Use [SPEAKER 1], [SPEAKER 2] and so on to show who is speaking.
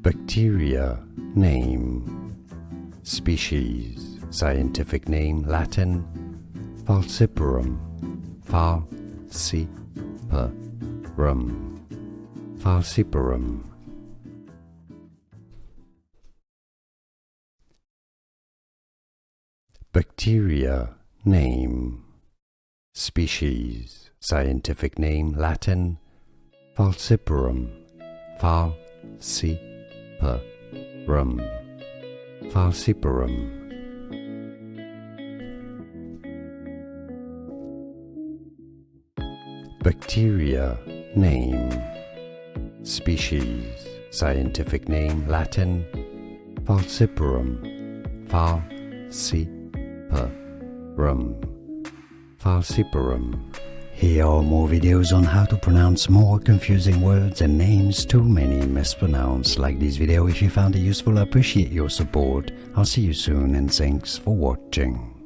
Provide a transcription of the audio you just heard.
[SPEAKER 1] Bacteria, name. Species, scientific name, Latin, Falciparum, Falciparum, Falciparum. Bacteria, name. Species, scientific name, Latin, Falciparum, Falciparum, Falciparum. Bacteria, name. Species, scientific name, Latin, Falciparum, Falciparum, Falciparum. Here are more videos on how to pronounce more confusing words and names too many mispronounced. Like this video if you found it useful. I appreciate your support. I'll see you soon and thanks for watching.